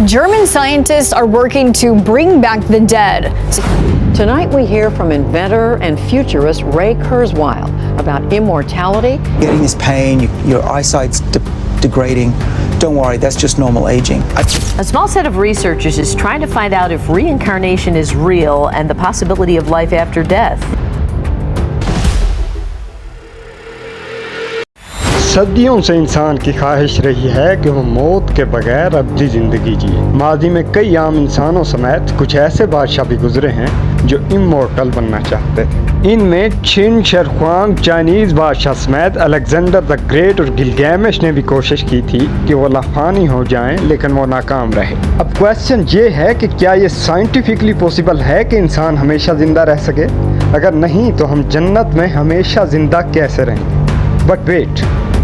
German scientists are working to bring back the dead. Tonight we hear from inventor and futurist Ray Kurzweil about immortality. Getting this pain, your eyesight's degrading. Don't worry, that's just normal aging. A small set of researchers is trying to find out if reincarnation is real and the possibility of life after death. सदियों से इंसान की ख्वाहिश रही है कि वो मौत के बगैर अब्दी ज़िंदगी जिए। माजी में कई आम इंसानों समेत कुछ ऐसे बादशाह भी गुजरे हैं जो इमोर्टल बनना चाहते थे। इनमें छिन शरख्वांग चाइनीज़ बादशाह समेत अलेक्जेंडर द ग्रेट और गिलगैमेश ने भी कोशिश की थी कि वो लाफानी हो जाएं, लेकिन वो नाकाम रहे। अब क्वेश्चन ये है कि क्या ये साइंटिफिकली पॉसिबल है कि इंसान हमेशा ज़िंदा रह सके? अगर नहीं तो हम जन्नत में हमेशा ज़िंदा कैसे रहेंगे? बट वेट,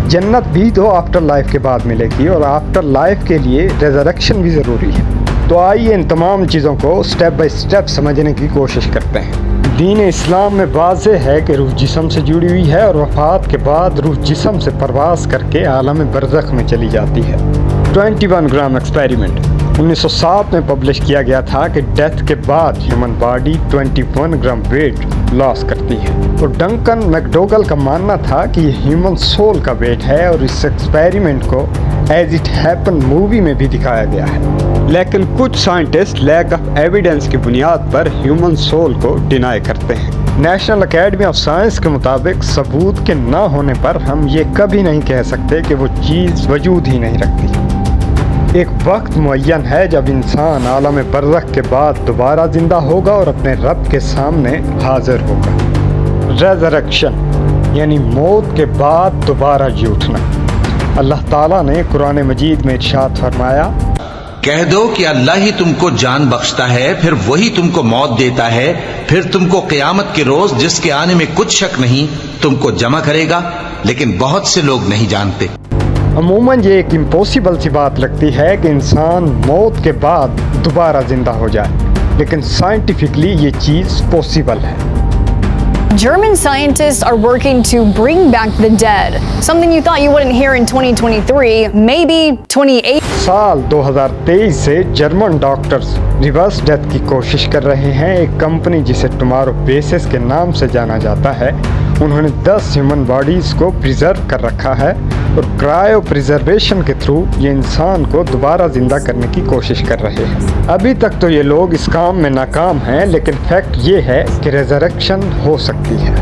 जन्नत भी तो आफ्टर लाइफ के बाद मिलेगी और आफ्टर लाइफ के लिए रेजरेक्शन भी ज़रूरी है। तो आइए इन तमाम चीज़ों को स्टेप बाय स्टेप समझने की कोशिश करते हैं। दीन इस्लाम में वाज़ेह है कि रूह जिस्म से जुड़ी हुई है और वफ़ात के बाद रूह जिस्म से परवाज़ करके आलम बरज़ख में चली जाती है। 21 ग्राम एक्सपेरिमेंट 1907 में पब्लिश किया गया था कि डेथ के बाद human body 21 gram weight loss करती है। तो डंकन मैकडोगल का मानना था कि ये ह्यूमन सोल का वेट है और इस एक्सपेरिमेंट को एज इट हैपन मूवी में भी दिखाया गया है। लेकिन कुछ साइंटिस्ट लैक ऑफ एविडेंस की बुनियाद पर ह्यूमन सोल को डिनाई करते हैं। नेशनल एकेडमी ऑफ साइंस के मुताबिक सबूत के न होने पर हम ये कभी नहीं कह सकते कि वो चीज़ वजूद ही नहीं रखती। एक वक्त मुअय्यन है जब इंसान आलम बरज़ख के बाद दोबारा ज़िंदा होगा और अपने रब के सामने हाजिर होगा। रेज़रेक्शन यानी मौत के बाद दोबारा जी उठना। अल्लाह ताला ने कुरान मजीद में इरशाद फरमाया, कह दो कि अल्लाह ही तुमको जान बख्शता है, फिर वही तुमको मौत देता है, फिर तुमको क़यामत के रोज़ जिसके आने में कुछ शक नहीं तुमको जमा करेगा, लेकिन बहुत से लोग नहीं जानते। अमूमन ये एक इम्पॉसिबल सी बात लगती है कि इंसान मौत के बाद दोबारा ज़िंदा हो जाए, लेकिन साइंटिफिकली ये चीज़ पॉसिबल है। German scientists are working to bring back the dead. Something you thought you wouldn't hear in 2023, maybe 28. साल 2023 से जर्मन डॉक्टर्स रिवर्स डेथ की कोशिश कर रहे हैं। एक कंपनी जिसे टुमारो बेसिस के नाम से जाना जाता है, उन्होंने 10 ह्यूमन बॉडीज़ को प्रिजर्व कर रखा है और क्रायो प्रिजर्वेशन के थ्रू ये इंसान को दोबारा ज़िंदा करने की कोशिश कर रहे हैं। अभी तक तो ये लोग इस काम में नाकाम हैं, लेकिन फैक्ट ये है कि रेजरेक्शन हो सकती है।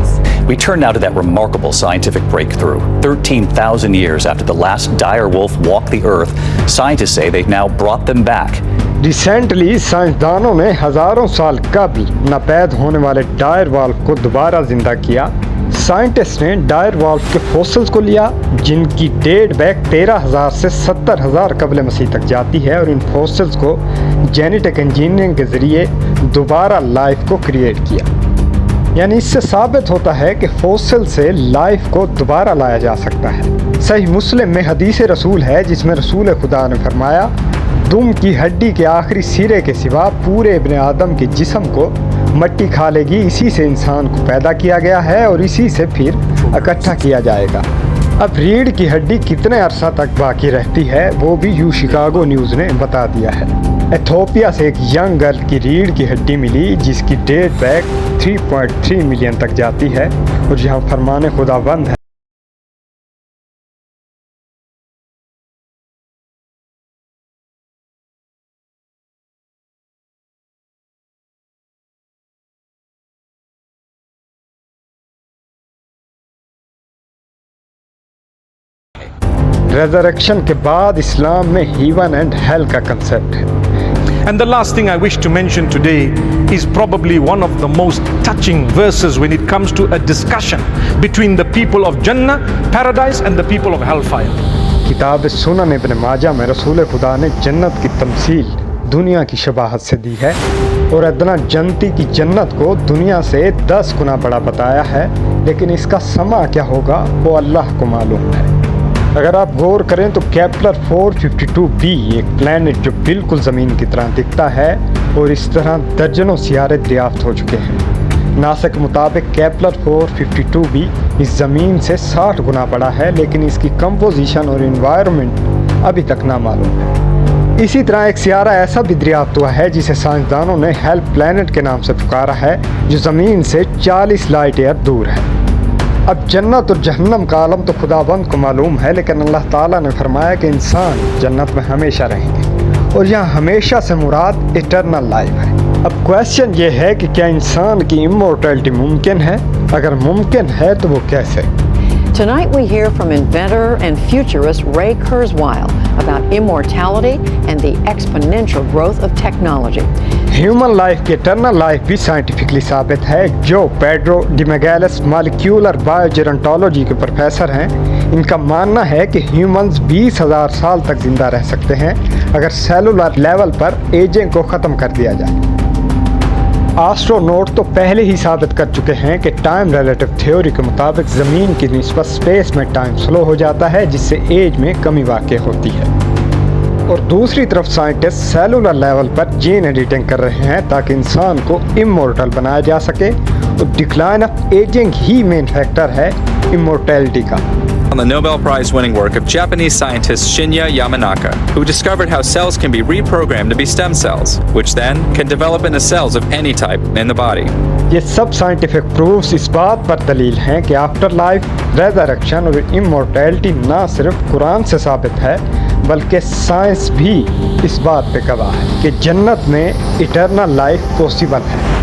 We turn now to that remarkable scientific breakthrough. 13,000 years after the last dire wolf walked the earth, scientists say they've now brought them back. Recently साइंसदानों ने हज़ारों साल कबल नापैद होने वाले डायर वॉल्फ को दोबारा ज़िंदा किया। साइंटिस्ट ने डायर वॉल्फ के फॉसिल्स को लिया, जिनकी डेट बैक 13,000 से 70,000 कबल मसीह तक जाती है, और इन फॉसिल्स को जेनेटिक इंजीनियरिंग के ज़रिए दोबारा लाइफ को क्रिएट किया। यानी इससे साबित होता है कि फॉसिल से लाइफ को दोबारा लाया जा सकता है। सही मुस्लिम में हदीस रसूल है जिसमें रसूल खुदा ने फरमाया, दुम की हड्डी के आखिरी सिरे के सिवा पूरे इब्ने आदम के जिस्म को मट्टी खा लेगी। इसी से इंसान को पैदा किया गया है और इसी से फिर इकट्ठा किया जाएगा। अब रीढ़ की हड्डी कितने अरसा तक बाकी रहती है वो भी यू शिकागो न्यूज़ ने बता दिया है। एथोपिया से एक यंग गर्ल की रीढ़ की हड्डी मिली जिसकी डेट बैक 3.3 मिलियन तक जाती है और जहाँ फरमाने खुदाबंद है। रेजरेक्शन के बाद इस्लाम में हीवन एंड हेल का कंसेप्ट है। And the last thing I wish to mention today is probably one of the most touching verses when it comes to a discussion between the people of Jannah, paradise, and the people of hellfire. किताब सुनन इब्न माजा में रसूल खुदा ने जन्नत की तमसील दुनिया की शबाहत से दी है और अदना जन्नती की जन्नत को दुनिया से 10 गुना बड़ा बताया है, लेकिन इसका समा क्या होगा वो अल्लाह को मालूम है। अगर आप गौर करें तो केपलर 452b एक प्लैनेट जो बिल्कुल ज़मीन की तरह दिखता है और इस तरह दर्जनों सियारे दरियाफ्त हो चुके हैं। नासा के मुताबिक केपलर 452b इस ज़मीन से 60 गुना बड़ा है, लेकिन इसकी कंपोजिशन और इन्वायरमेंट अभी तक नामालूम है। اسی طرح ایک سیارہ ایسا بھی دریافت ہوا ہے جسے سائنسدانوں نے ہیلپ پلانٹ کے نام سے پکارا ہے، جو زمین سے 40 لائٹ ایئر دور ہے۔ اب جنت اور جہنم کا عالم تو خداوند کو معلوم ہے، لیکن اللہ تعالیٰ نے فرمایا کہ انسان جنت میں ہمیشہ رہیں گے، اور یہاں ہمیشہ سے مراد ایٹرنل لائف ہے۔ اب کویسچن یہ ہے کہ کیا انسان کی امورٹیلٹی ممکن ہے؟ اگر ممکن ہے تو وہ کیسے؟ Tonight we hear from inventor and futurist Ray Kurzweil about immortality and the exponential growth of technology. Human life کی ایٹرنل لائف بھی سائنٹیفکلی ثابت ہے۔ جو پیڈرو ڈی میگیلس مالیکیولر بایوجیرنٹولوجی کے پروفیسر ہیں، ان کا ماننا ہے کہ ہیومنز 20,000 سال تک زندہ رہ سکتے ہیں اگر سیلولر لیول پر ایجنگ کو ختم کر دیا جائے۔ آسٹرونوٹ تو پہلے ہی ثابت کر چکے ہیں کہ ٹائم ریلیٹو تھیوری کے مطابق زمین کی نسبت اسپیس میں ٹائم سلو ہو جاتا ہے، جس سے ایج میں کمی واقع ہوتی ہے۔ اور دوسری طرف سائنٹسٹ سیلولر لیول پر جین ایڈیٹنگ کر رہے ہیں تاکہ انسان کو امورٹل بنایا جا سکے، اور ڈکلائن آف ایجنگ ہی مین فیکٹر ہے امورٹیلٹی کا۔ On the Nobel Prize winning work of Japanese scientist Shinya Yamanaka, who discovered how cells can be reprogrammed to be stem cells, which then can develop into cells of any type in the body. یہ سب scientific proofs اس بات پر دلیل ہیں کہ after life, resurrection اور امورٹیلٹی نہ صرف قرآن سے ثابت ہے، بلکہ سائنس بھی اس بات پہ گواہ ہے کہ جنت میں ایٹرنل لائف پاسبل ہے۔